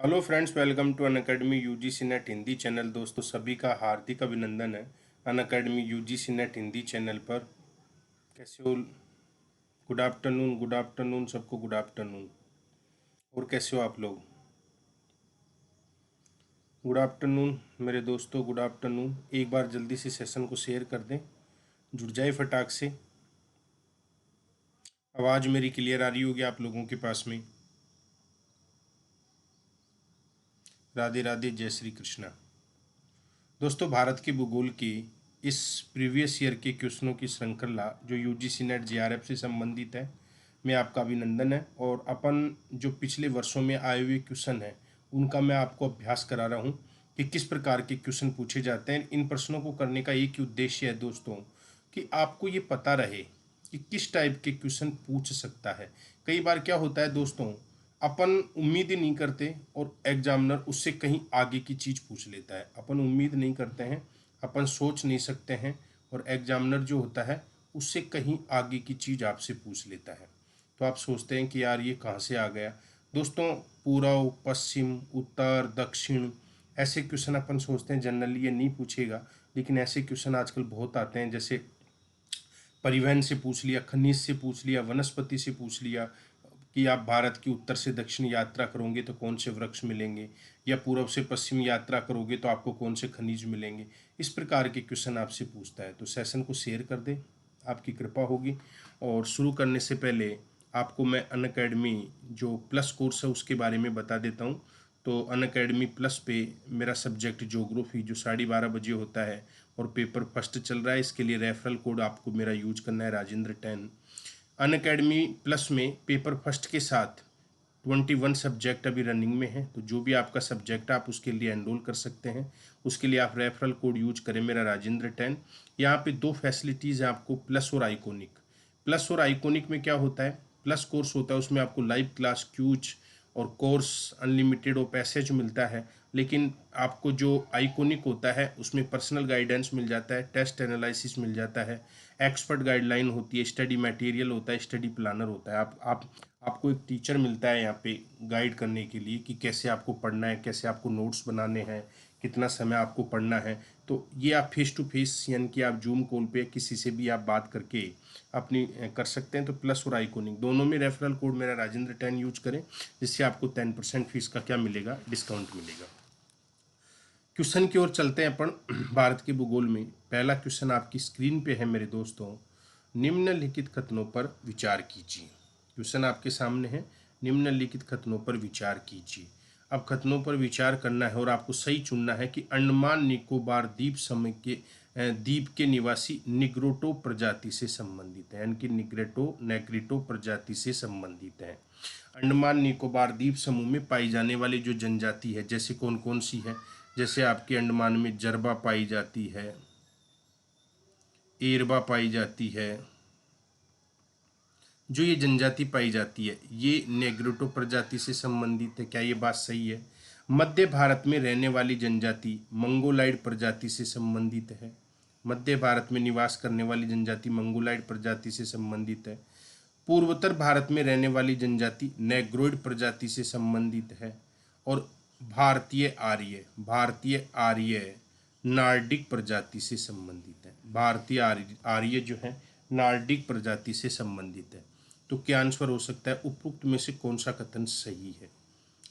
Hello friends, welcome to Unacademy UGC NET Hindi channel. दोस्तों सभी का हार्दिक अभिनंदन है Unacademy UGC NET Hindi channel पर। कैसे हो? गुड आफ्टरनून सबको, गुड आफ्टरनून। और कैसे हो आप लोग? गुड आफ्टरनून मेरे दोस्तों, गुड आफ्टरनून। एक बार जल्दी से सेशन को शेयर कर दें, जुड़ जाए फटाक से। आवाज़ मेरी क्लियर आ रही होगी आप लोगों के पास में? राधे राधे, जय श्री कृष्णा। दोस्तों, भारत के भूगोल की इस प्रीवियस ईयर के क्वेश्चनों की श्रृंखला जो यूजीसी नेट जेआरएफ से संबंधित है, मैं आपका अभिनंदन है। और अपन जो पिछले वर्षों में आए हुए क्वेश्चन हैं उनका मैं आपको अभ्यास करा रहा हूँ कि किस प्रकार के क्वेश्चन पूछे जाते हैं। इन प्रश्नों को करने का एक ही उद्देश्य है दोस्तों, कि आपको ये पता रहे कि किस टाइप के क्वेश्चन पूछ सकता है। कई बार क्या होता है दोस्तों, अपन उम्मीद ही नहीं करते और एग्जामिनर उससे कहीं आगे की चीज़ पूछ लेता है। अपन उम्मीद नहीं करते हैं, अपन सोच नहीं सकते हैं, और एग्जामिनर जो होता है उससे कहीं आगे की चीज़ आपसे पूछ लेता है। तो आप सोचते हैं कि यार ये कहाँ से आ गया। दोस्तों, पूर्व, पश्चिम, उत्तर, दक्षिण, ऐसे क्वेश्चन अपन सोचते हैं जनरली ये नहीं पूछेगा, लेकिन ऐसे क्वेश्चन आजकल बहुत आते हैं। जैसे परिवहन से पूछ लिया, खनिज से पूछ लिया, वनस्पति से पूछ लिया कि आप भारत की उत्तर से दक्षिण यात्रा करोगे तो कौन से वृक्ष मिलेंगे, या पूर्व से पश्चिम यात्रा करोगे तो आपको कौन से खनिज मिलेंगे। इस प्रकार के क्वेश्चन आपसे पूछता है। तो सेशन को शेयर कर दें, आपकी कृपा होगी। और शुरू करने से पहले आपको मैं अनअकैडमी जो प्लस कोर्स है उसके बारे में बता देता हूँ। तो अनअकैडमी प्लस पे मेरा सब्जेक्ट ज्योग्राफी जो 12:30 बजे होता है और पेपर फर्स्ट चल रहा है, इसके लिए रेफरल कोड आपको मेरा यूज करना है, राजेंद्र 10। अनअकैडमी प्लस में पेपर फर्स्ट के साथ 21 सब्जेक्ट अभी रनिंग में है। तो जो भी आपका सब्जेक्ट आप उसके लिए एनरोल कर सकते हैं। उसके लिए आप रेफरल कोड यूज करें, मेरा राजेंद्र 10। यहाँ पे दो फैसिलिटीज़ हैं आपको, प्लस और आइकोनिक। प्लस और आइकोनिक में क्या होता है, प्लस कोर्स होता है उसमें आपको लाइव क्लास, क्यूज और कोर्स अनलिमिटेड और पैसेज मिलता है। लेकिन आपको जो आइकोनिक होता है उसमें पर्सनल गाइडेंस मिल जाता है, टेस्ट एनालिसिस मिल जाता है, एक्सपर्ट गाइडलाइन होती है, स्टडी मटेरियल होता है, स्टडी प्लानर होता है। आपको एक टीचर मिलता है यहाँ पे गाइड करने के लिए कि कैसे आपको पढ़ना है, कैसे आपको नोट्स बनाने हैं, कितना समय आपको पढ़ना है। तो ये आप फेस टू फेस यानी कि आप जूम कॉल पे किसी से भी आप बात करके अपनी कर सकते हैं। तो प्लस और आइकोनिक दोनों में रेफरल कोड मेरा राजेंद्र 10 यूज करें, जिससे आपको 10% फीस का क्या मिलेगा, डिस्काउंट मिलेगा। क्वेश्चन की ओर चलते हैं अपन भारत के भूगोल में। पहला क्वेश्चन आपकी स्क्रीन पे है मेरे दोस्तों। निम्नलिखित कथनों पर विचार कीजिए। क्वेश्चन आपके सामने है, निम्नलिखित कथनों पर विचार कीजिए। अब कथनों पर विचार करना है और आपको सही चुनना है कि अंडमान निकोबार द्वीप समूह के द्वीप के निवासी निग्रोटो प्रजाति से संबंधित है, यानी कि नेग्रिटो प्रजाति से संबंधित है। अंडमान निकोबार द्वीप समूह में पाई जाने वाली जो जनजाति है, जैसे कौन कौन सी है, जैसे आपके अंडमान में जरबा पाई जाती है, एरबा पाई जाती है। जो ये जनजाति पाई जाती है ये नेग्रिटो प्रजाति से संबंधित है। क्या ये बात सही है? मध्य भारत में रहने वाली जनजाति मंगोलाइड प्रजाति से संबंधित है। मध्य भारत में निवास करने वाली जनजाति मंगोलाइड प्रजाति से संबंधित है। पूर्वोत्तर भारत में रहने वाली जनजाति नेग्रोइड प्रजाति से संबंधित है। और भारतीय आर्य नार्डिक प्रजाति से संबंधित है। भारतीय आर्य जो है नार्डिक प्रजाति से संबंधित है। तो क्या आंसर हो सकता है? उपरोक्त में से कौन सा कथन सही है?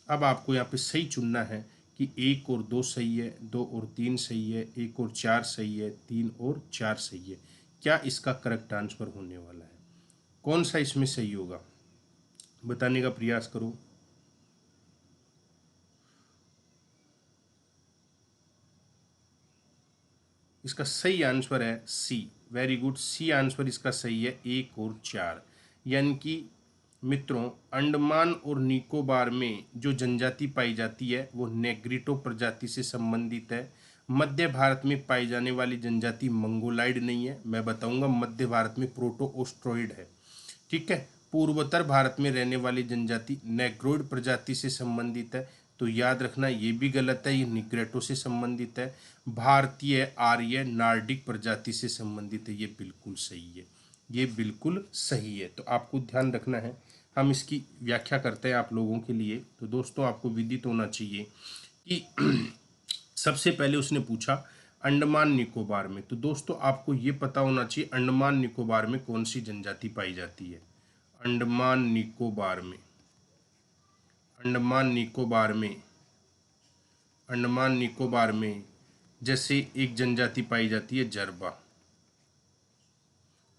अब आपको यहाँ पे सही चुनना है कि 1 और 2 सही है, 2 और 3 सही है, 1 और 4 सही है, 3 और 4 सही है। क्या इसका करेक्ट आंसर होने वाला है? कौन सा इसमें सही होगा, बताने का प्रयास करो। इसका सही आंसर है सी। वेरी गुड, सी आंसर इसका सही है, 1 और 4। यानी कि मित्रों, अंडमान और निकोबार में जो जनजाति पाई जाती है वो नेग्रिटो प्रजाति से संबंधित है। मध्य भारत में पाई जाने वाली जनजाति मंगोलाइड नहीं है, मैं बताऊंगा। मध्य भारत में प्रोटो ऑस्ट्रोइड है, ठीक है। पूर्वोत्तर भारत में रहने वाली जनजाति नेग्रोइड प्रजाति से संबंधित है। तो याद रखना ये भी गलत है, ये निग्रेटो से संबंधित है। भारतीय आर्य नार्डिक प्रजाति से संबंधित है, ये बिल्कुल सही है, ये बिल्कुल सही है। तो आपको ध्यान रखना है, हम इसकी व्याख्या करते हैं आप लोगों के लिए। तो दोस्तों आपको विदित होना चाहिए कि सबसे पहले उसने पूछा अंडमान निकोबार में। तो दोस्तों आपको ये पता होना चाहिए अंडमान निकोबार में कौन सी जनजाति पाई जाती है। अंडमान निकोबार में, अंडमान निकोबार में, अंडमान निकोबार में जैसे एक जनजाति पाई जाती है जरबा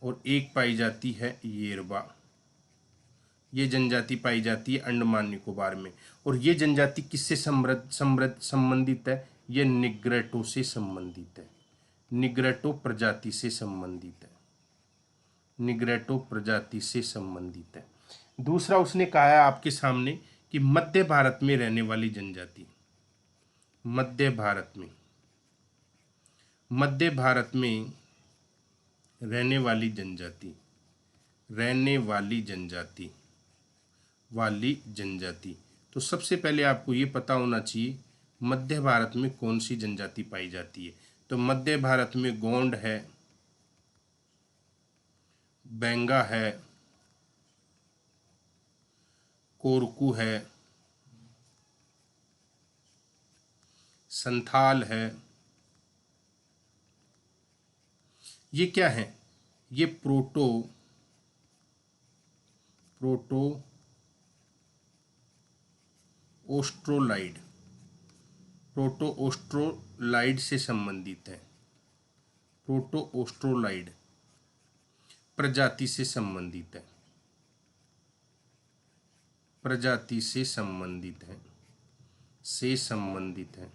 और एक पाई जाती है येरबा। ये जनजाति पाई जाती है अंडमान निकोबार में। और ये जनजाति किससे संबंधित है? ये निग्रेटो से संबंधित है। निग्रेटो प्रजाति से संबंधित है। निग्रेटो प्रजाति से संबंधित है। दूसरा उसने कहा है आपके सामने कि मध्य भारत में रहने वाली जनजाति, मध्य भारत में, मध्य भारत में रहने वाली जनजाति, रहने वाली जनजाति, वाली जनजाति। तो सबसे पहले आपको ये पता होना चाहिए मध्य भारत में कौन सी जनजाति पाई जाती है। तो मध्य भारत में गोंड है, बेंगा है, कोरकू है, संथाल है। ये क्या है? ये प्रोटो ओस्ट्रोलाइड, प्रोटो ओस्ट्रोलाइड से संबंधित है। प्रोटो ओस्ट्रोलाइड प्रजाति से संबंधित है, प्रजाति से संबंधित है, से संबंधित है।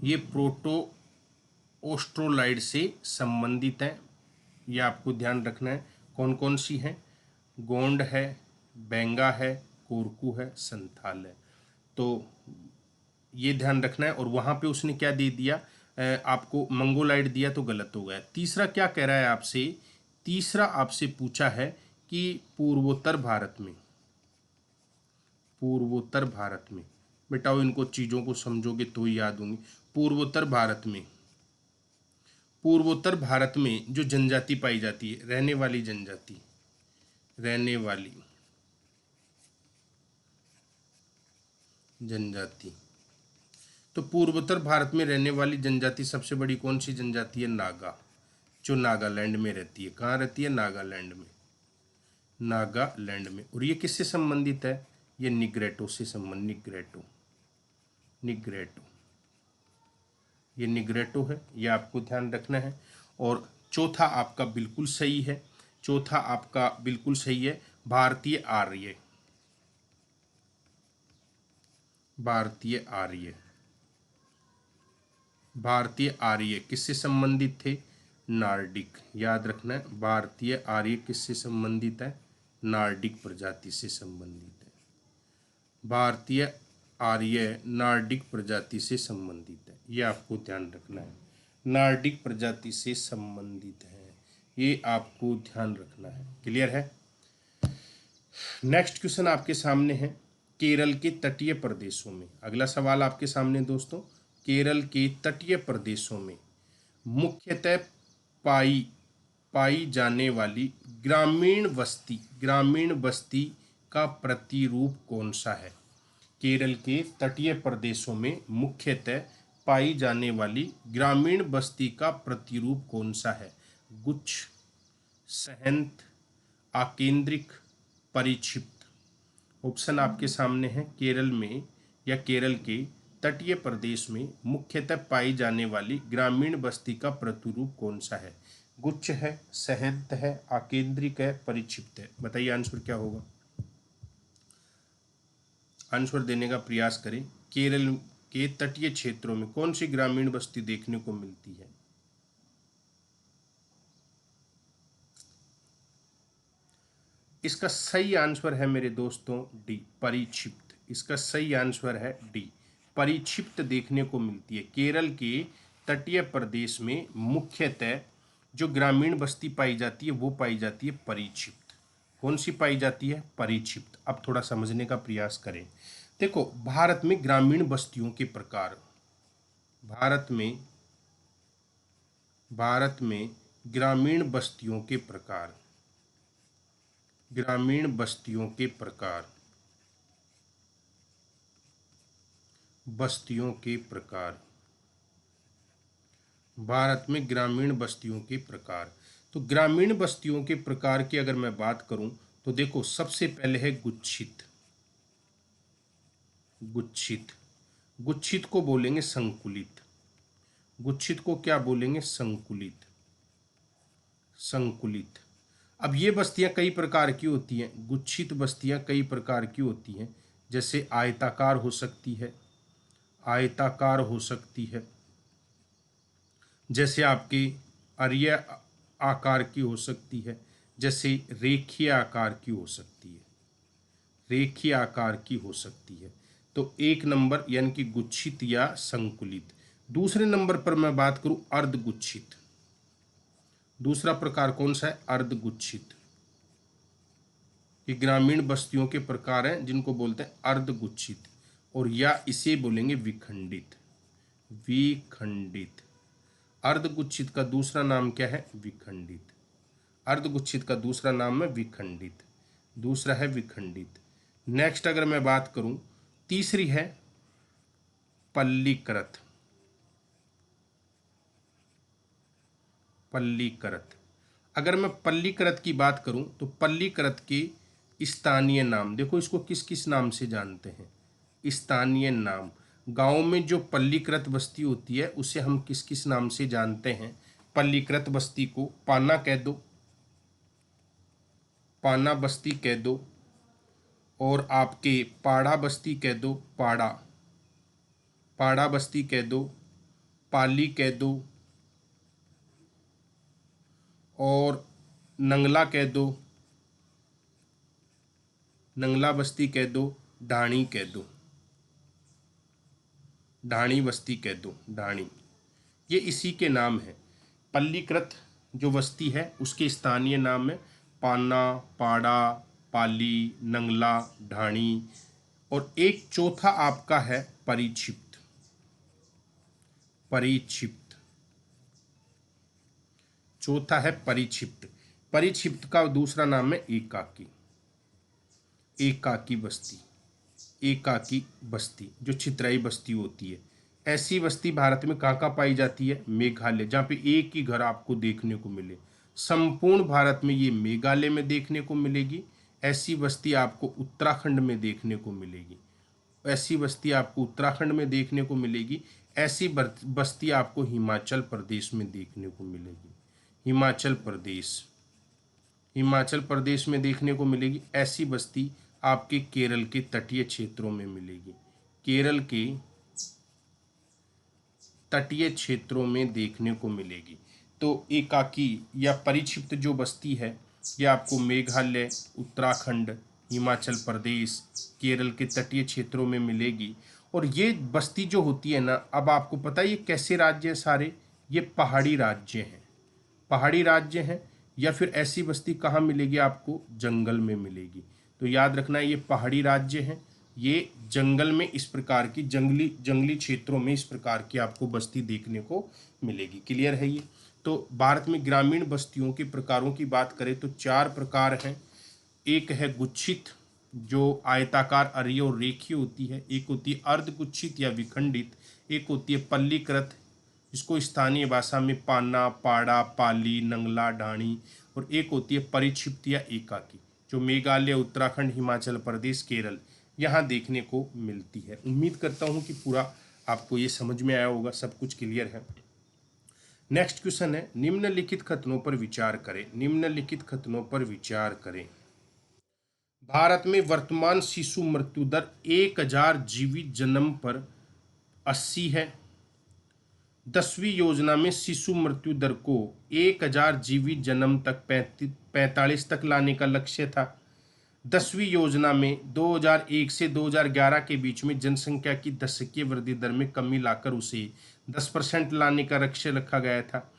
ये प्रोटो ओस्ट्रोलाइड से संबंधित है। ये आपको ध्यान रखना है। कौन कौन सी है? गोंड है, बेंगा है, कोरकू है, संथाल है। तो ये ध्यान रखना है। और वहाँ पे उसने क्या दे दिया? आपको मंगोलाइड दिया तो गलत हो गया। तीसरा क्या कह रहा है आपसे? तीसरा आपसे पूछा है कि पूर्वोत्तर भारत में, पूर्वोत्तर भारत में, बेटाओ इनको चीज़ों को समझोगे तो ही याद होंगी। पूर्वोत्तर भारत में, पूर्वोत्तर भारत में जो जनजाति पाई जाती है, रहने वाली जनजाति, रहने वाली जनजाति। तो पूर्वोत्तर भारत में रहने वाली जनजाति सबसे बड़ी कौन सी जनजाति है? नागा, जो नागालैंड में रहती है। कहाँ रहती है? नागालैंड में, नागालैंड में। और ये किससे संबंधित है? ये निग्रेटो से संबंधित, निग्रेटो, निग्रेटो, ये निग्रेटो है। ये आपको ध्यान रखना है। और चौथा आपका बिल्कुल सही है, चौथा आपका बिल्कुल सही है, भारतीय आर्य, भारतीय आर्य। भारतीय आर्य किससे संबंधित थे? नार्डिक। याद रखना है, भारतीय आर्य किससे संबंधित है? नार्डिक प्रजाति से संबंधित है। भारतीय आर्य नार्डिक प्रजाति से संबंधित है। ये आपको ध्यान रखना है, नार्डिक प्रजाति से संबंधित है। ये आपको ध्यान रखना है। क्लियर है? नेक्स्ट क्वेश्चन आपके सामने है केरल के तटीय प्रदेशों में। अगला सवाल आपके सामने दोस्तों, केरल के तटीय प्रदेशों में मुख्यतः पाई पाई जाने वाली ग्रामीण बस्ती का प्रतिरूप कौन सा है? केरल के तटीय प्रदेशों में मुख्यतः पाई जाने वाली ग्रामीण बस्ती का प्रतिरूप कौन सा है? गुच्छ, सहंत, आकेंद्रिक, परिक्षिप्त। ऑप्शन आपके सामने है। केरल में या केरल के तटीय प्रदेश में मुख्यतः पाई जाने वाली ग्रामीण बस्ती का प्रतिरूप कौन सा है? गुच्छ है, सहंत है, आकेंद्रिक है, परिक्षिप्त है। बताइए आंसर क्या होगा? आंसर देने का प्रयास करें। केरल के तटीय क्षेत्रों में कौन सी ग्रामीण बस्ती देखने को मिलती है? इसका सही आंसर है मेरे दोस्तों डी, परिक्षिप्त। इसका सही आंसर है डी, परिक्षिप्त देखने को मिलती है। केरल के तटीय प्रदेश में मुख्यतः जो ग्रामीण बस्ती पाई जाती है वो पाई जाती है परिक्षिप्त। कौन सी पाई जाती है? परिक्षिप्त। अब थोड़ा समझने का प्रयास करें। देखो, भारत में ग्रामीण बस्तियों के प्रकार, भारत में ग्रामीण बस्तियों के प्रकार, ग्रामीण बस्तियों के प्रकार, बस्तियों के प्रकार, भारत में ग्रामीण बस्तियों के प्रकार। तो ग्रामीण बस्तियों के प्रकार की अगर मैं बात करूं तो देखो, सबसे पहले है गुच्छित। गुच्छित, गुच्छित को बोलेंगे संकुलित। गुच्छित को क्या बोलेंगे? संकुलित। संकुलित। अब ये बस्तियां कई प्रकार की होती हैं। गुच्छित बस्तियां कई प्रकार की होती हैं, जैसे आयताकार हो सकती है, आयताकार हो सकती है, जैसे आपके अर्य आकार की हो सकती है, जैसे रेखीय आकार की हो सकती है, रेखीय आकार की हो सकती है। तो एक नंबर यानी कि गुच्छित या संकुलित। दूसरे नंबर पर मैं बात करूं अर्धगुच्छित। दूसरा प्रकार कौन सा है? अर्धगुच्छित। ये ग्रामीण बस्तियों के प्रकार हैं जिनको बोलते हैं अर्धगुच्छित, और या इसे बोलेंगे विखंडित। विखंडित। अर्धगुच्छित का दूसरा नाम क्या है? विखंडित। अर्धगुच्छित का दूसरा नाम है विखंडित। दूसरा है विखंडित। नेक्स्ट अगर मैं बात करूं, तीसरी है पल्लीकृत। पल्लीकृत। अगर मैं पल्लीकृत की बात करूं तो पल्लीकृत के स्थानीय नाम, देखो इसको किस किस नाम से जानते हैं? स्थानीय नाम। गांव में जो पल्लीकृत बस्ती होती है उसे हम किस किस नाम से जानते हैं? पल्लीकृत बस्ती को पाना कह दो, पाना बस्ती कह दो, और आपके पाड़ा बस्ती कह दो, पाड़ा, पाड़ा बस्ती कह दो, पाली कह दो, और नंगला कह दो, नंगला बस्ती कह दो, ढाणी कह दो, ढाणी बस्ती कह दो, ढाणी। ये इसी के नाम है। पल्लीकृत जो बस्ती है उसके स्थानीय नाम है पाना, पाड़ा, पाली, नंगला, ढाणी। और एक चौथा आपका है परिक्षिप्त। परिक्षिप्त। चौथा है परिक्षिप्त। परिक्षिप्त का दूसरा नाम है एकाकी। एकाकी बस्ती। एकाकी बस्ती जो छितराई बस्ती होती है। ऐसी बस्ती भारत में कहाँ कहाँ पाई जाती है? मेघालय, जहाँ पे एक ही घर आपको देखने को मिले। संपूर्ण भारत में ये मेघालय में देखने को मिलेगी। ऐसी बस्ती आपको उत्तराखंड में देखने को मिलेगी। ऐसी बस्ती आपको उत्तराखंड में देखने को मिलेगी। ऐसी बस्ती आपको हिमाचल प्रदेश में देखने को मिलेगी। हिमाचल प्रदेश, हिमाचल प्रदेश में देखने को मिलेगी। ऐसी बस्ती आपके केरल के तटीय क्षेत्रों में मिलेगी। केरल के तटीय क्षेत्रों में देखने को मिलेगी। तो एकाकी या परिक्षिप्त जो बस्ती है यह आपको मेघालय, उत्तराखंड, हिमाचल प्रदेश, केरल के तटीय क्षेत्रों में मिलेगी। और ये बस्ती जो होती है ना, अब आपको पता है ये कैसे राज्य हैं सारे? ये पहाड़ी राज्य हैं। पहाड़ी राज्य हैं। या फिर ऐसी बस्ती कहाँ मिलेगी आपको? जंगल में मिलेगी। तो याद रखना ये पहाड़ी राज्य हैं। ये जंगल में इस प्रकार की जंगली क्षेत्रों में इस प्रकार की आपको बस्ती देखने को मिलेगी। क्लियर है ये? तो भारत में ग्रामीण बस्तियों के प्रकारों की बात करें तो 4 प्रकार हैं। एक है गुच्छित जो आयताकार, अर्य और रेखीय होती है। एक होती है अर्धगुच्छित या विखंडित। एक होती है पल्लीकृत, इसको स्थानीय भाषा में पाना, पाड़ा, पाली, नंगला, ढाणी। और एक होती है परिक्षिप्त या एकाकी जो मेघालय, उत्तराखंड, हिमाचल प्रदेश, केरल यहाँ देखने को मिलती है। उम्मीद करता हूँ कि पूरा आपको ये समझ में आया होगा, सब कुछ क्लियर है। नेक्स्ट क्वेश्चन है, निम्नलिखित कथनों पर विचार करें। निम्नलिखित कथनों पर विचार करें। भारत में वर्तमान शिशु मृत्यु दर 1000 जीवित जन्म पर 80 है। 10वीं योजना में शिशु मृत्यु दर को 1000 जीवित जन्म तक 45 तक लाने का लक्ष्य था। 10वीं योजना में 2001 से 2011 के बीच में जनसंख्या की दशकीय वृद्धि दर में कमी लाकर उसे 10% लाने का लक्ष्य रखा गया था।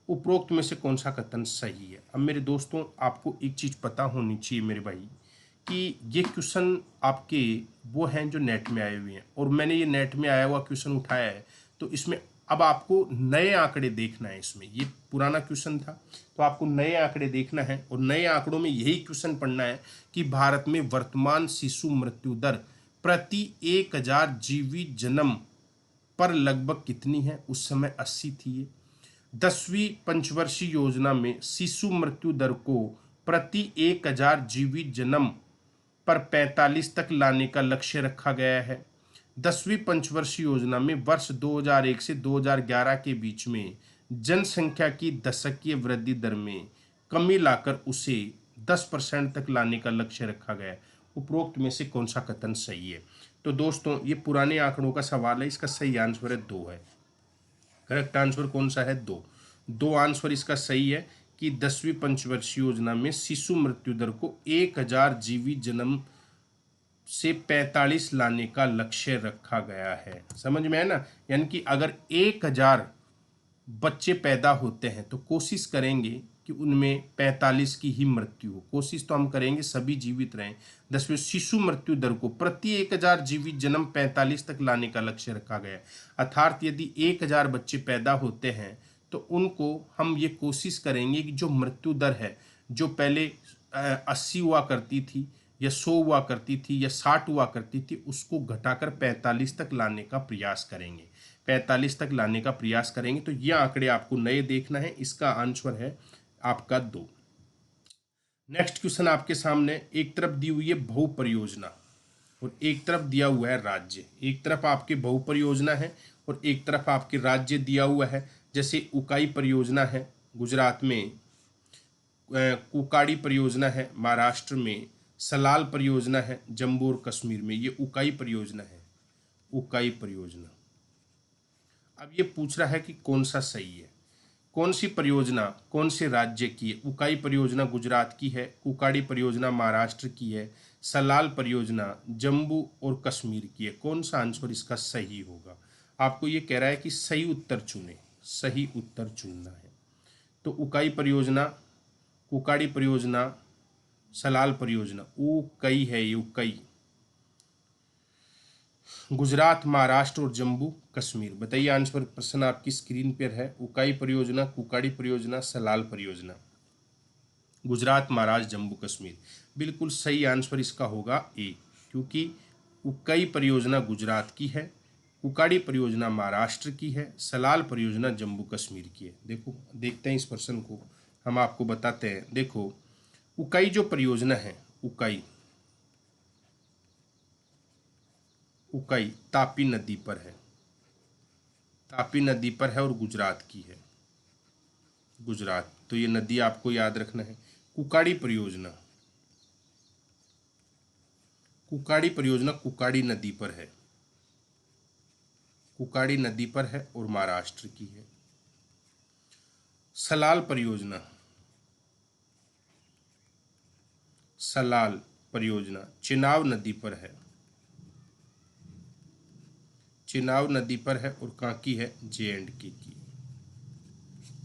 उपरोक्त में से कौन सा कथन सही है? अब मेरे दोस्तों, आपको एक चीज़ पता होनी चाहिए मेरे भाई, कि ये क्वेश्चन आपके वो हैं जो नेट में आए हुए हैं, और मैंने ये नेट में आया हुआ क्वेश्चन उठाया है। तो इसमें अब आपको नए आंकड़े देखना है इसमें, ये पुराना क्वेश्चन था तो आपको नए आंकड़े देखना है और नए आंकड़ों में यही क्वेश्चन पढ़ना है कि भारत में वर्तमान शिशु मृत्यु दर प्रति 1000 जीवित जन्म पर लगभग कितनी है। उस समय 80 थी ये। 10वीं पंचवर्षीय योजना में शिशु मृत्यु दर को प्रति 1000 जीवित जन्म पर 45 तक लाने का लक्ष्य रखा गया है। 10वीं पंचवर्षीय योजना में वर्ष 2001 से 2011 के बीच में जनसंख्या की दशकीय वृद्धि दर में कमी लाकर उसे 10% तक लाने का लक्ष्य रखा गया है। उपरोक्त में से कौन सा कथन सही है। तो दोस्तों ये पुराने आंकड़ों का सवाल है, इसका सही आंसर है 2 है। करेक्ट आंसर कौन सा है 2। 2 आंसर इसका सही है कि 10वीं पंचवर्षीय योजना में शिशु मृत्यु दर को 1000 जीवित जन्म से 45 लाने का लक्ष्य रखा गया है। समझ में है ना। यानी कि अगर 1000 बच्चे पैदा होते हैं तो कोशिश करेंगे कि उनमें 45 की ही मृत्यु हो। कोशिश तो हम करेंगे सभी जीवित रहें। 10वीं शिशु मृत्यु दर को प्रति 1000 जीवित जन्म 45 तक लाने का लक्ष्य रखा गया है। अर्थात यदि 1000 बच्चे पैदा होते हैं तो उनको हम ये कोशिश करेंगे कि जो मृत्यु दर है, जो पहले 80 हुआ करती थी या 100 हुआ करती थी या 60 हुआ करती थी, उसको घटाकर 45 तक लाने का प्रयास करेंगे। 45 तक लाने का प्रयास करेंगे। तो ये आंकड़े आपको नए देखना है। इसका आंसर है आपका 2। नेक्स्ट क्वेश्चन आपके सामने, एक तरफ दी हुई है बहु परियोजना और एक तरफ दिया हुआ है राज्य। एक तरफ आपके बहु परियोजना है और एक तरफ आपके राज्य दिया हुआ है। जैसे उकाई परियोजना है गुजरात में, कुकाड़ी परियोजना है महाराष्ट्र में, सलाल परियोजना है जम्मू और कश्मीर में। ये उकाई परियोजना है, उकाई परियोजना। अब ये पूछ रहा है कि कौन सा सही है, कौन सी परियोजना कौन से राज्य की है। उकाई परियोजना गुजरात की है, कुकाड़ी परियोजना महाराष्ट्र की है, सलाल परियोजना जम्मू और कश्मीर की है। कौन सा आंसर इसका सही होगा। आपको ये कह रहा है कि सही उत्तर चुने, सही उत्तर चुनना है। तो उकाई परियोजना, कुकाड़ी परियोजना, सलाल परियोजना, उकई है ये, उकई। गुजरात, महाराष्ट्र और जम्मू कश्मीर। बताइए आंसर, प्रश्न आपकी स्क्रीन पर है। उकाई परियोजना, कुकाड़ी परियोजना, सलाल परियोजना, गुजरात, महाराष्ट्र, जम्मू कश्मीर। बिल्कुल सही आंसर इसका होगा ए, क्योंकि उकाई परियोजना गुजरात की है, कुकाड़ी परियोजना महाराष्ट्र की है, सलाल परियोजना जम्मू कश्मीर की है। देखो देखते हैं इस प्रश्न को, हम आपको बताते हैं। देखो उकाई जो परियोजना है, उकाई, उकाई तापी नदी पर है, तापी नदी पर है और गुजरात की है, गुजरात। तो ये नदी आपको याद रखना है। कुकाड़ी परियोजना, कुकाड़ी परियोजना कुकाड़ी नदी पर है, कुकाड़ी नदी पर है और महाराष्ट्र की है। सलाल परियोजना, सलाल परियोजना चिनाब नदी पर है, चिनाब नदी पर है और कहाँ की है, J&K की,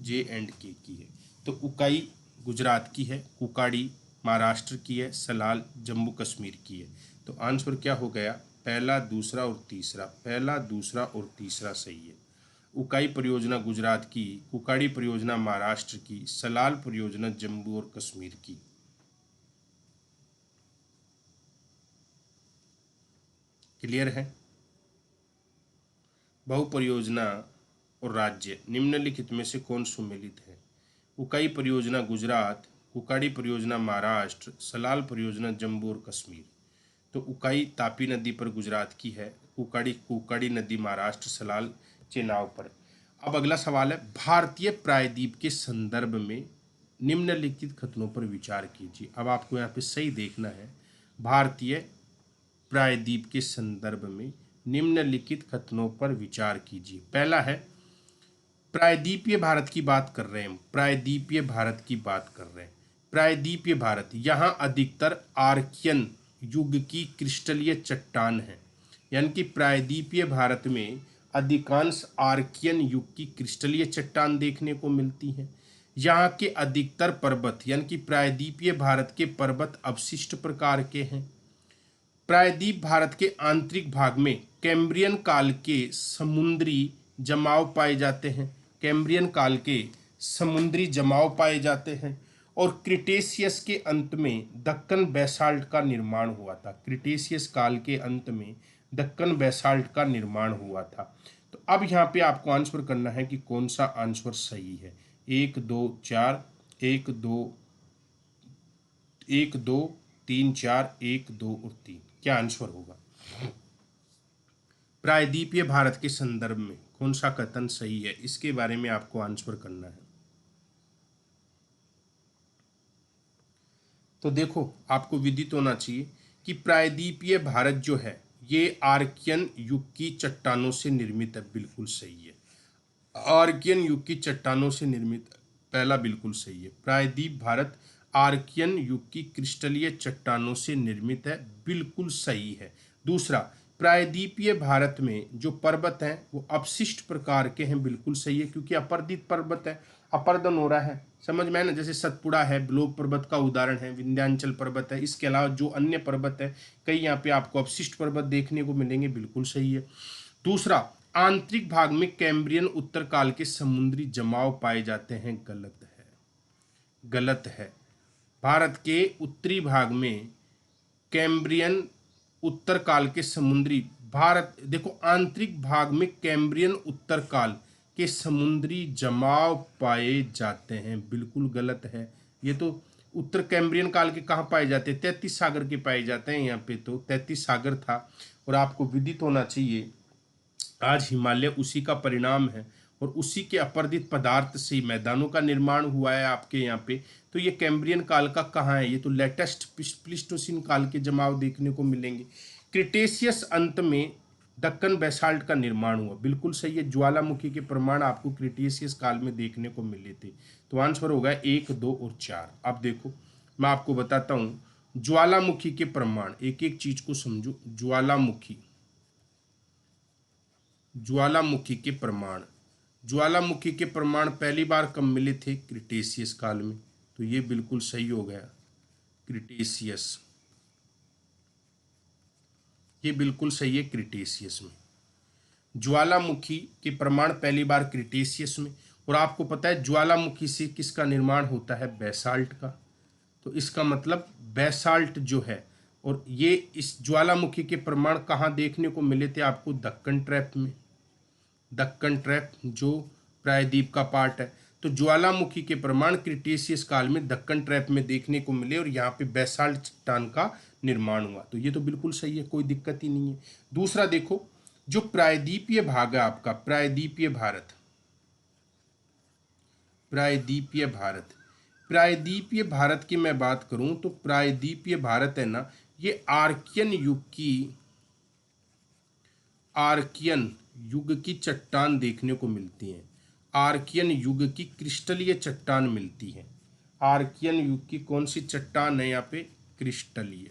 J&K की है। तो उकाई गुजरात की है, कुकाड़ी महाराष्ट्र की है, सलाल जम्मू कश्मीर की है। तो आंसर क्या हो गया, पहला, दूसरा और तीसरा। पहला, दूसरा और तीसरा सही है। उकाई परियोजना गुजरात की, कुकाड़ी परियोजना महाराष्ट्र की, सलाल परियोजना जम्मू और कश्मीर की। क्लियर है। बहु परियोजना और राज्य निम्नलिखित में से कौन सुमेलित है। उकाई परियोजना गुजरात, कुकाड़ी परियोजना महाराष्ट्र, सलाल परियोजना जम्मू और कश्मीर। तो उकाई तापी नदी पर गुजरात की है, कुकाड़ी नदी महाराष्ट्र, सलाल चेनाब पर। अब अगला सवाल है, भारतीय प्रायद्वीप के संदर्भ में निम्नलिखित कथनों पर विचार कीजिए। अब आपको यहाँ पे सही देखना है। भारतीय प्रायद्वीप के संदर्भ में निम्नलिखित कथनों पर विचार कीजिए। पहला है, प्रायद्वीपीय भारत की बात कर रहे हैं, प्रायद्वीपीय भारत की बात कर रहे हैं। प्रायद्वीपीय भारत, यहाँ अधिकतर आर्कियन युग की क्रिस्टलीय चट्टान है। यानी कि प्रायद्वीपीय भारत में अधिकांश आर्कियन युग की क्रिस्टलीय चट्टान देखने को मिलती हैं। यहाँ के अधिकतर पर्वत, यानी कि प्रायद्वीपीय भारत के पर्वत अवशिष्ट प्रकार के हैं। प्रायद्वीप भारत के आंतरिक भाग में कैम्ब्रियन काल के समुद्री जमाव पाए जाते हैं, कैम्ब्रियन काल के समुद्री जमाव पाए जाते हैं, और क्रिटेशियस के अंत में दक्कन बेसाल्ट का निर्माण हुआ था। क्रिटेशियस काल के अंत में दक्कन बेसाल्ट का निर्माण हुआ था। तो अब यहाँ पे आपको आंसर करना है कि कौन सा आंसर सही है। 1 2 4, 1 2 1 2 3 4, 1 2 और 3, क्या आंसर होगा। प्रायद्वीपीय भारत के संदर्भ में कौन सा कथन सही है, इसके बारे में आपको आंसर करना है। तो देखो, आपको विदित होना चाहिए कि प्रायद्वीपीय भारत जो है ये आर्कियन युग की चट्टानों से निर्मित है, बिल्कुल सही है। आर्कियन युग की चट्टानों से निर्मित, पहला बिल्कुल सही है। प्रायद्वीप भारत आर्कियन युग की क्रिस्टलीय चट्टानों से निर्मित है, बिल्कुल सही है। दूसरा, प्रायद्वीपीय भारत में जो पर्वत हैं वो अपशिष्ट प्रकार के हैं, बिल्कुल सही है, क्योंकि अपर्दित पर्वत है, अपर्दन हो रहा है, समझ में है ना। जैसे सतपुड़ा है, ब्लोक पर्वत का उदाहरण है, विंध्याचल पर्वत है, इसके अलावा जो अन्य पर्वत है कई यहाँ पे आपको अपशिष्ट पर्वत देखने को मिलेंगे, बिल्कुल सही है। दूसरा, आंतरिक भाग में कैम्ब्रियन उत्तर काल के समुद्री जमाव पाए जाते हैं, गलत है, गलत है। भारत के उत्तरी भाग में कैम्ब्रियन उत्तर काल के समुद्री, भारत देखो, आंतरिक भाग में कैम्ब्रियन उत्तर काल के समुद्री जमाव पाए जाते हैं, बिल्कुल गलत है। ये तो उत्तर कैम्ब्रियन काल के कहाँ पाए जाते हैं, 33 सागर के पाए जाते हैं। यहाँ पे तो 33 सागर था, और आपको विदित होना चाहिए आज हिमालय उसी का परिणाम है, और उसी के अपर्दित पदार्थ से मैदानों का निर्माण हुआ है आपके यहाँ पे। तो ये कैम्ब्रियन काल का कहाँ है, ये तो लेटेस्ट प्लीस्टोसीन काल के जमाव देखने को मिलेंगे। क्रिटेशियस अंत में दक्कन बेसाल्ट का निर्माण हुआ, बिल्कुल सही है। ज्वालामुखी के प्रमाण आपको क्रिटेशियस काल में देखने को मिले थे। तो आंसर होगा 1 2 और 4। अब देखो, मैं आपको बताता हूँ ज्वालामुखी के प्रमाण, एक एक चीज को समझो। ज्वालामुखी के प्रमाण, ज्वालामुखी के प्रमाण पहली बार कब मिले थे, क्रिटेशियस काल में। तो ये बिल्कुल सही हो गया, क्रिटेशियस, ये बिल्कुल सही है, क्रिटेशियस में ज्वालामुखी के प्रमाण पहली बार क्रिटेशियस में। और आपको पता है ज्वालामुखी से किसका निर्माण होता है, बेसाल्ट का। तो इसका मतलब बेसाल्ट जो है, और ये इस ज्वालामुखी के प्रमाण कहाँ देखने को मिले थे आपको, दक्कन ट्रैप में। दक्कन ट्रैप जो प्रायद्वीप का पार्ट है। तो ज्वालामुखी के प्रमाण क्रिटेशियस काल में दक्कन ट्रैप में देखने को मिले, और यहाँ पे बेसाल्ट चट्टान का निर्माण हुआ। तो ये तो बिल्कुल सही है, कोई दिक्कत ही नहीं है। दूसरा देखो, जो प्रायद्वीपीय भाग है आपका, प्रायद्वीपीय भारत, प्रायद्वीपीय भारत, प्रायद्वीपीय भारत की मैं बात करूं तो प्रायद्वीपीय भारत है ना, ये आर्कियन युग की चट्टान देखने को मिलती हैं। आर्कियन युग की क्रिस्टलीय चट्टान मिलती है। आर्कियन युग की कौन सी चट्टान है यहाँ पे, क्रिस्टलीय,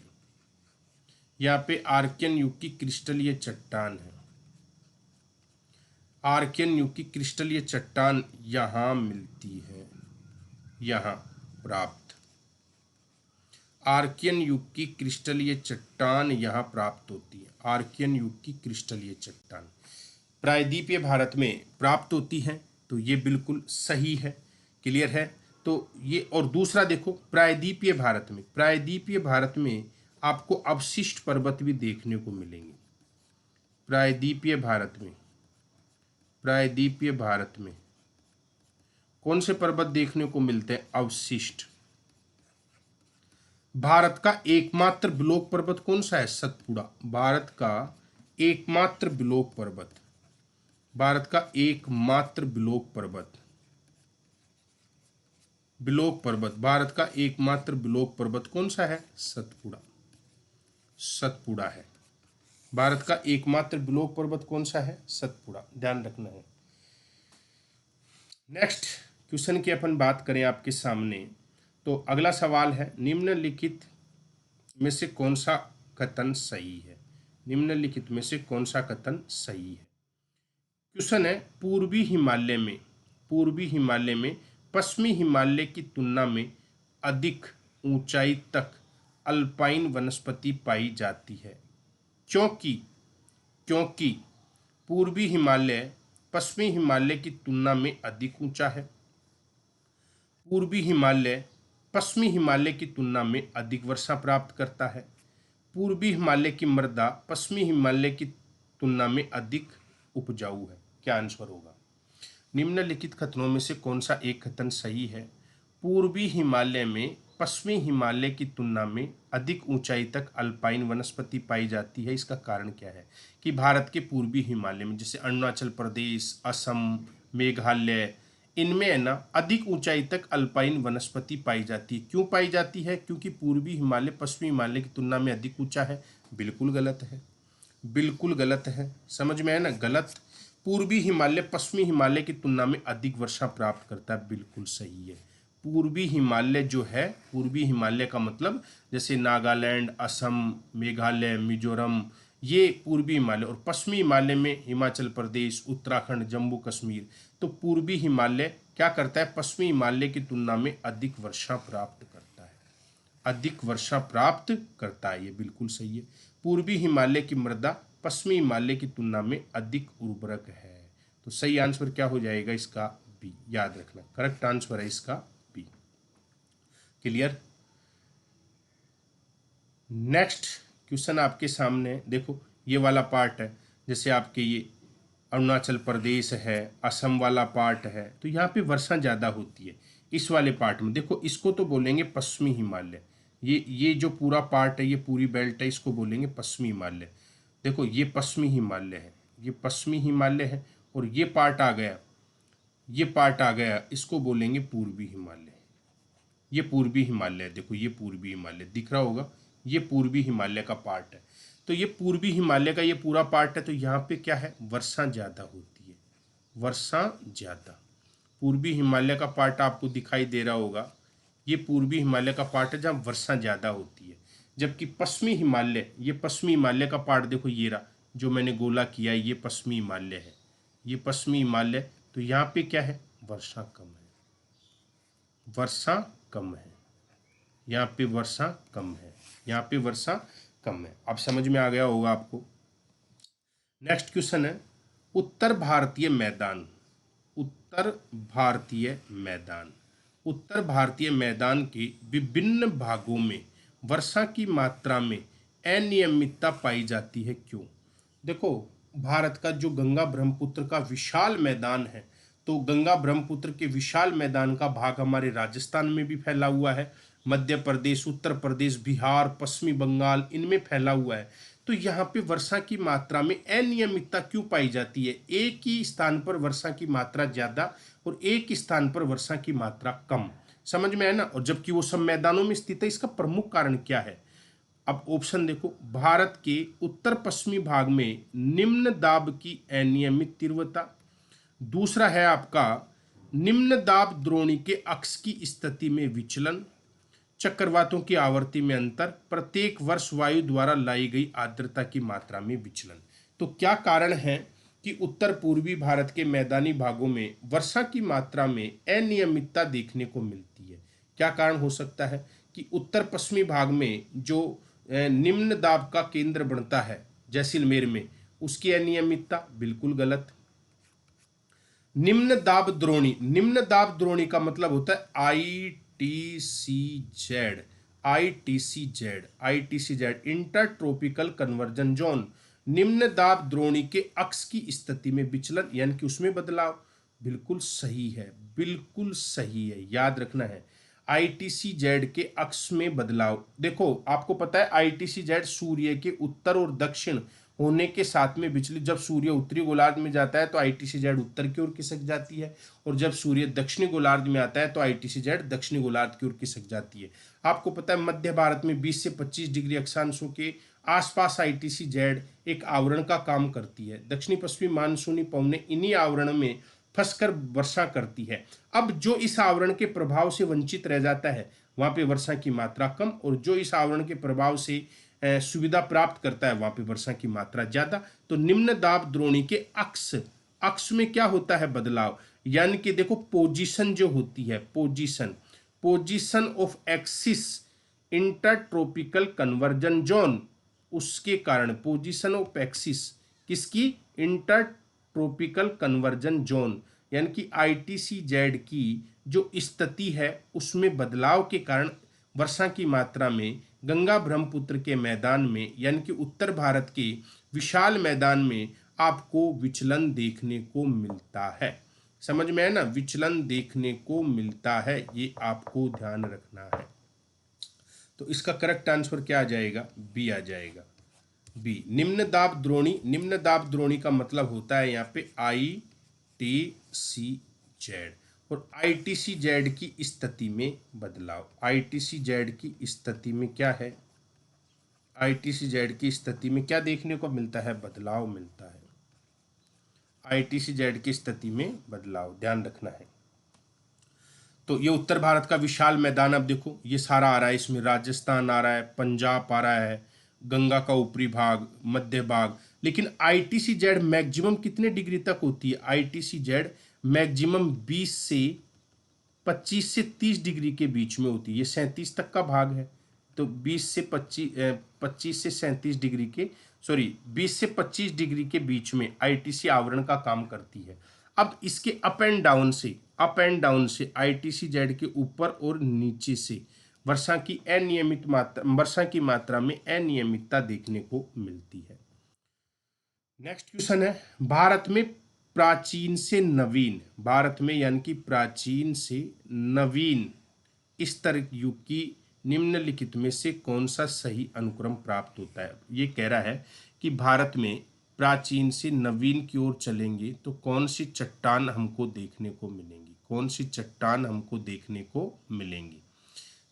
यहाँ पे आर्कियन युग की क्रिस्टलीय चट्टान है। आर्कियन युग की क्रिस्टलीय चट्टान यहाँ मिलती है, यहाँ प्राप्त, आर्कियन युग की क्रिस्टलीय चट्टान यहाँ प्राप्त होती है। आर्कियन युग की क्रिस्टलीय चट्टान प्रायद्वीपीय भारत में प्राप्त होती है, तो ये बिल्कुल सही है, क्लियर है। तो ये, और दूसरा देखो, प्रायद्वीपीय भारत में, प्रायद्वीपीय भारत में आपको अवशिष्ट पर्वत भी देखने को मिलेंगे। प्रायद्वीपीय भारत में, प्रायद्वीपीय भारत में कौन से पर्वत देखने को मिलते हैं, अवशिष्ट। भारत का एकमात्र ब्लॉक पर्वत कौन सा है, सतपुड़ा। भारत का एकमात्र ब्लॉक पर्वत, भारत का एकमात्र ब्लॉक पर्वत, ब्लॉक पर्वत, भारत का एकमात्र ब्लॉक पर्वत कौन सा है, सतपुड़ा, सतपुड़ा है। भारत का एकमात्र ब्लॉक पर्वत कौन सा है, सतपुड़ा, ध्यान रखना है। नेक्स्ट क्वेश्चन की अपन बात करें आपके सामने, तो अगला सवाल है, निम्नलिखित में से कौन सा कथन सही है। निम्नलिखित में से कौन सा कथन सही है। क्वेश्चन है, पूर्वी हिमालय में पश्चिमी हिमालय की तुलना में अधिक ऊंचाई तक अल्पाइन वनस्पति पाई जाती है, क्योंकि क्योंकि पूर्वी हिमालय पश्चिमी हिमालय की तुलना में अधिक ऊंचा है। पूर्वी हिमालय पश्चिमी हिमालय की तुलना में अधिक वर्षा प्राप्त करता है। पूर्वी हिमालय की मृदा पश्चिमी हिमालय की तुलना में अधिक उपजाऊ है। क्या आंसर होगा? निम्नलिखित कथनों में से कौन सा एक कथन सही है? पूर्वी हिमालय में पश्चिमी हिमालय की तुलना में अधिक ऊंचाई तक अल्पाइन वनस्पति पाई जाती है। इसका कारण क्या है? कि भारत के पूर्वी हिमालय में जैसे अरुणाचल प्रदेश, असम, मेघालय, इनमें है ना अधिक ऊंचाई तक अल्पाइन वनस्पति पाई जाती है। क्यों पाई जाती है? क्योंकि पूर्वी हिमालय पश्चिमी हिमालय की तुलना में अधिक ऊंचा है। बिल्कुल गलत है, बिल्कुल गलत है। समझ में है ना? गलत। पूर्वी हिमालय पश्चिमी हिमालय की तुलना में अधिक वर्षा प्राप्त करता है। बिल्कुल सही है। पूर्वी हिमालय जो है, पूर्वी हिमालय का मतलब जैसे नागालैंड, असम, मेघालय, मिजोरम, ये पूर्वी हिमालय। और पश्चिमी हिमालय में हिमाचल प्रदेश, उत्तराखंड, जम्मू कश्मीर। तो पूर्वी हिमालय क्या करता है? पश्चिमी हिमालय की तुलना में अधिक वर्षा प्राप्त करता है, अधिक वर्षा प्राप्त करता है। ये बिल्कुल सही है। पूर्वी हिमालय की मृदा पश्चिमी हिमालय की तुलना में अधिक उर्वरक है। तो सही आंसर क्या हो जाएगा इसका? बी। याद रखना, करेक्ट आंसर है इसका बी। क्लियर? नेक्स्ट क्वेश्चन आपके सामने देखो, ये वाला पार्ट है। जैसे आपके ये अरुणाचल प्रदेश है, असम वाला पार्ट है, तो यहाँ पे वर्षा ज़्यादा होती है। इस वाले पार्ट में देखो, इसको तो बोलेंगे पश्चिमी हिमालय। ये जो पूरा पार्ट है, ये पूरी बेल्ट है, इसको बोलेंगे पश्चिमी हिमालय। देखो ये पश्चिमी हिमालय है, ये पश्चिमी हिमालय है। और ये पार्ट आ गया, ये पार्ट आ गया, इसको बोलेंगे पूर्वी हिमालय। ये पूर्वी हिमालय है। देखो ये पूर्वी हिमालय दिख रहा होगा, ये पूर्वी हिमालय का पार्ट है। तो ये पूर्वी हिमालय का ये पूरा पार्ट है। तो यहाँ पे क्या है? वर्षा ज़्यादा होती है, वर्षा ज़्यादा। पूर्वी हिमालय का पार्ट आपको दिखाई दे रहा होगा, ये पूर्वी हिमालय का पार्ट है जहाँ वर्षा ज़्यादा होती है। जबकि पश्चिमी हिमालय, ये पश्चिमी हिमालय का पार्ट देखो, ये रहा जो मैंने गोला किया, ये पश्चिमी हिमालय है, ये पश्चिमी हिमालय। तो यहाँ पे क्या है? वर्षा कम है, वर्षा कम है, यहाँ पे वर्षा कम है, यहाँ पे वर्षा कम है। अब समझ में आ गया होगा आपको। नेक्स्ट क्वेश्चन है, उत्तर भारतीय मैदान, उत्तर भारतीय मैदान, उत्तर भारतीय मैदान के विभिन्न भागों में वर्षा की मात्रा में अनियमितता पाई जाती है। क्यों? देखो, भारत का जो गंगा ब्रह्मपुत्र का विशाल मैदान है, तो गंगा ब्रह्मपुत्र के विशाल मैदान का भाग हमारे राजस्थान में भी फैला हुआ है, मध्य प्रदेश, उत्तर प्रदेश, बिहार, पश्चिमी बंगाल, इनमें फैला हुआ है। तो यहाँ पे वर्षा की मात्रा में अनियमितता क्यों पाई जाती है? एक ही स्थान पर वर्षा की मात्रा ज्यादा और एक स्थान पर वर्षा की मात्रा कम। समझ में है ना? और जबकि वो सब मैदानों में स्थित है, इसका प्रमुख कारण क्या है? अब ऑप्शन देखो, भारत के उत्तर पश्चिमी भाग में निम्न दाब की अनियमित तीव्रता। दूसरा है आपका निम्न दाब द्रोणी के अक्ष की स्थिति में विचलन, चक्रवातों की आवृत्ति में अंतर, प्रत्येक वर्ष वायु द्वारा लाई गई आर्द्रता की मात्रा में विचलन। तो क्या कारण है कि उत्तर पूर्वी भारत के मैदानी भागों में वर्षा की मात्रा में अनियमितता देखने को मिलती है? क्या कारण हो सकता है कि उत्तर पश्चिमी भाग में जो निम्न दाब का केंद्र बनता है जैसलमेर में, उसकी अनियमितता? बिल्कुल गलत। निम्न दाब द्रोणी, निम्न दाब द्रोणी का मतलब होता है ITCZ, ITCZ, inter tropical conversion zone. निम्न दाब द्रोणी के अक्ष की स्थिति में विचलन, यानी कि उसमें बदलाव। बिल्कुल सही है, बिल्कुल सही है, याद रखना है। ITCZ के अक्ष में बदलाव। देखो आपको पता है ITCZ सूर्य के उत्तर और दक्षिण होने के साथ में विचलित। जब सूर्य उत्तरी गोलार्ध में जाता है तो ITCZ उत्तर की ओर खिसक जाती है, और जब सूर्य दक्षिणी गोलार्ध में आता है तो ITCZ दक्षिणी गोलार्ध की ओर खिसक जाती है। आपको पता है मध्य भारत में 20 से 25 डिग्री अक्षांशों के आसपास ITCZ एक आवरण का काम करती है। दक्षिणी पश्चिमी मानसूनी पवनें इन्हीं आवरण में फंसकर वर्षा करती है। अब जो इस आवरण के प्रभाव से वंचित रह जाता है, वहां पे वर्षा की मात्रा कम, और जो इस आवरण के प्रभाव से सुविधा प्राप्त करता है, वहां पे वर्षा की मात्रा ज्यादा। तो निम्न दाब द्रोणी के अक्ष, अक्ष में क्या होता है? बदलाव। यानी कि देखो पोजीशन जो होती है, position, position of axis intertropical conversion zone, उसके कारण पोजीशन ऑफ एक्सिस किसकी? इंटर ट्रॉपिकल कन्वर्जन जोन यानी कि ITCZ की जो स्थिति है उसमें बदलाव के कारण वर्षा की मात्रा में गंगा ब्रह्मपुत्र के मैदान में यानी कि उत्तर भारत के विशाल मैदान में आपको विचलन देखने को मिलता है। समझ में है ना, विचलन देखने को मिलता है, ये आपको ध्यान रखना है। तो इसका करेक्ट आंसर क्या आ जाएगा? बी आ जाएगा, बी। निम्न दाब द्रोणी, निम्न दाब द्रोणी का मतलब होता है यहाँ पे ITCZ और ITCZ की स्थिति में बदलाव। ITCZ की स्थिति में क्या है? ITCZ की स्थिति में क्या देखने को मिलता है? बदलाव मिलता है। ITCZ की स्थिति में बदलाव, ध्यान रखना है। तो ये उत्तर भारत का विशाल मैदान, अब देखो ये सारा आ रहा है, इसमें राजस्थान आ रहा है, पंजाब आ रहा है, गंगा का ऊपरी भाग, मध्य भाग। लेकिन ITCZ मैक्सिमम कितने डिग्री तक होती है? ITCZ मैक्सिमम 20 से 25 से 30 डिग्री के बीच में होती है। ये 37 तक का भाग है, तो 20 से 25 से 37 डिग्री के 20 से 25 डिग्री के बीच में ITC आवरण का काम करती है। अब इसके अप एंड डाउन से ITCZ के ऊपर और नीचे से वर्षा की मात्रा में अनियमितता देखने को मिलती है। नेक्स्ट क्वेश्चन है, भारत में प्राचीन से नवीन, भारत में यानी कि प्राचीन से नवीन स्तर युग की निम्नलिखित में से कौन सा सही अनुक्रम प्राप्त होता है? ये कह रहा है कि भारत में प्राचीन से नवीन की ओर चलेंगे तो कौन सी चट्टान हमको देखने को मिलेंगी? कौन सी चट्टान हमको देखने को मिलेंगी?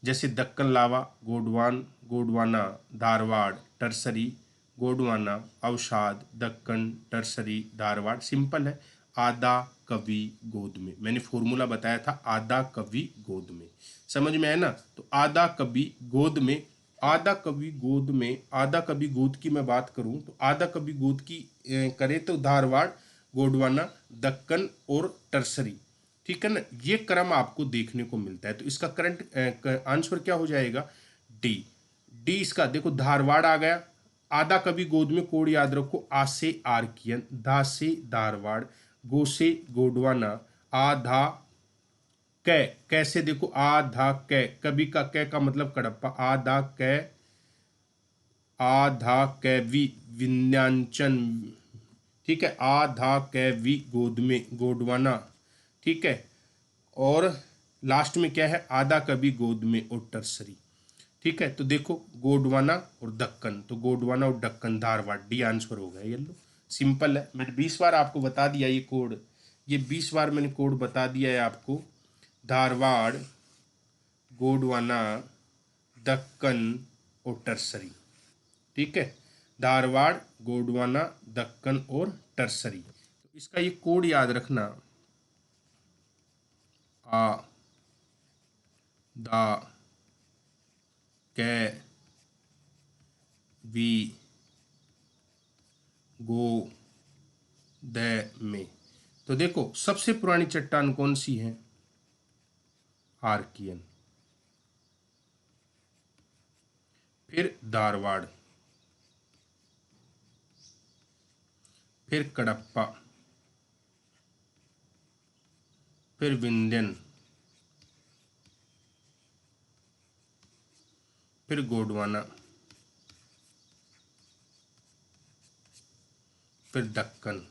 जैसे दक्कन लावा, गोंडवाना, धारवाड़, टरसरी, गोंडवाना, अवसाद, दक्कन, टरसरी, धारवाड़। सिंपल है, आधा कवि गोद में। मैंने फॉर्मूला बताया था, आधा कवि गोद में। समझ में है ना? तो आधा कवि गोद में, आधा कवि गोद में, आधा कवि गोद की मैं बात करूं तो आधा कवि गोद की करें तो धारवाड़, गोंडवाना, दक्कन और टरसरी। ठीक है ना, ये क्रम आपको देखने को मिलता है। तो इसका करंट आंसर क्या हो जाएगा? डी। डी इसका देखो, धारवाड़ आ गया, आधा कवि गोद में कोड याद रखो, आ से आर्कियन, धा से धारवाड़, गो से गोंडवाना, आधा कै, कैसे देखो आधा कै, कवि का कै का मतलब कड़प्पा, आधा कै, आधा कैवी विंध्याचल। ठीक है, आधा कैवी गोद में गोंडवाना। ठीक है, और लास्ट में क्या है? आधा कवि गोद में और टरसरी। ठीक है, तो देखो गोंडवाना और दक्कन, तो गोंडवाना और दक्कन, धारवाड़। डी आंसर हो गया। ये लो, सिंपल है, मैंने 20 बार आपको बता दिया ये कोड, ये 20 बार मैंने कोड बता दिया है आपको। धारवाड़, गोंडवाना, दक्कन और टरसरी। ठीक है, धारवाड़, गोंडवाना, दक्कन और टरसरी। तो इसका ये कोड याद रखना, आ दा कै वी गो द में। तो देखो सबसे पुरानी चट्टान कौन सी है? आर्कियन, फिर धारवाड़, फिर कडप्पा, फिर विंध्यन, फिर गोंडवाना, फिर दक्कन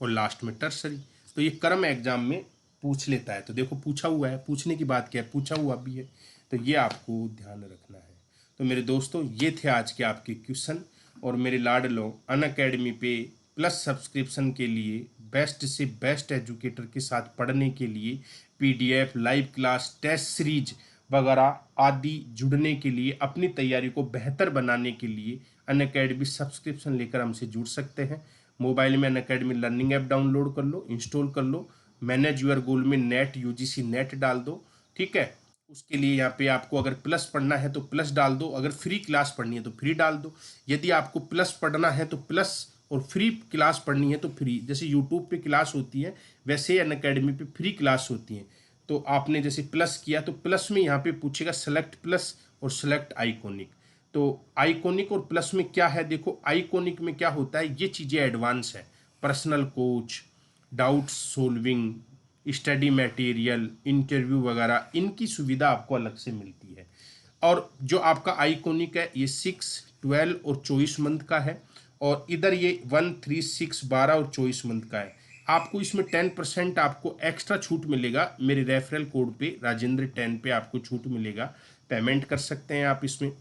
और लास्ट में टरसरी। तो ये क्रम एग्जाम में पूछ लेता है। तो देखो पूछा हुआ है, पूछने की बात क्या है, पूछा हुआ भी है, तो ये आपको ध्यान रखना है। तो मेरे दोस्तों ये थे आज के आपके क्वेश्चन, और मेरे लाडलो अनअकैडमी पे प्लस सब्सक्रिप्शन के लिए, बेस्ट से बेस्ट एजुकेटर के साथ पढ़ने के लिए, PDF, live class, test series वगैरह आदि जुड़ने के लिए, अपनी तैयारी को बेहतर बनाने के लिए अनअकैडमी सब्सक्रिप्शन लेकर हमसे जुड़ सकते हैं। मोबाइल में अनअकैडमी लर्निंग ऐप डाउनलोड कर लो, इंस्टॉल कर लो, मैनेज यूर गोल में नेट UGC नेट डाल दो। ठीक है, उसके लिए यहाँ पे आपको अगर प्लस पढ़ना है तो प्लस डाल दो, अगर फ्री क्लास पढ़नी है तो फ्री डाल दो। यदि आपको प्लस पढ़ना है तो प्लस और फ्री क्लास पढ़नी है तो फ्री। जैसे यूट्यूब पे क्लास होती है वैसे अनअकैडमी पे फ्री क्लास होती है। तो आपने जैसे प्लस किया तो प्लस में यहाँ पे पूछेगा सेलेक्ट प्लस और सेलेक्ट आइकॉनिक। तो आइकॉनिक और प्लस में क्या है? देखो आइकॉनिक में क्या होता है, ये चीज़ें एडवांस है, personal coach, doubt solving, study material, interview वगैरह, इनकी सुविधा आपको अलग से मिलती है। और जो आपका आइकॉनिक है ये 6, 12 और 24 मंथ का है, और इधर ये 1, 3, 6, 12 और 24 मंथ का है। आपको इसमें 10% आपको एक्स्ट्रा छूट मिलेगा मेरे रेफरल कोड पे, राजेंद्र 10 पे आपको छूट मिलेगा। पेमेंट कर सकते हैं आप इसमें,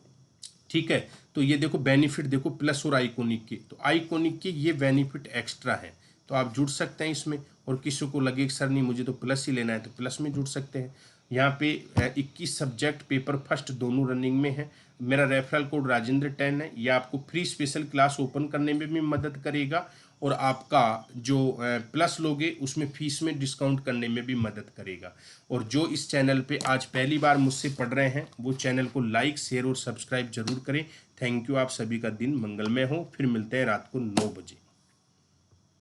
ठीक है। तो ये देखो बेनिफिट देखो, प्लस और आइकॉनिक के, तो आइकॉनिक के ये बेनिफिट एक्स्ट्रा है, तो आप जुड़ सकते हैं इसमें। और किसी को लगे कि सर नहीं मुझे तो प्लस ही लेना है, तो प्लस में जुड़ सकते हैं। यहाँ पे 21 सब्जेक्ट पेपर फर्स्ट दोनों रनिंग में है। मेरा रेफरल कोड राजेंद्र 10 है, ये आपको फ्री स्पेशल क्लास ओपन करने में भी मदद करेगा, और आपका जो प्लस लोगे उसमें फीस में डिस्काउंट करने में भी मदद करेगा। और जो इस चैनल पे आज पहली बार मुझसे पढ़ रहे हैं वो चैनल को लाइक, शेयर और सब्सक्राइब जरूर करें। थैंक यू, आप सभी का दिन मंगलमय हो। फिर मिलते हैं रात को 9 बजे।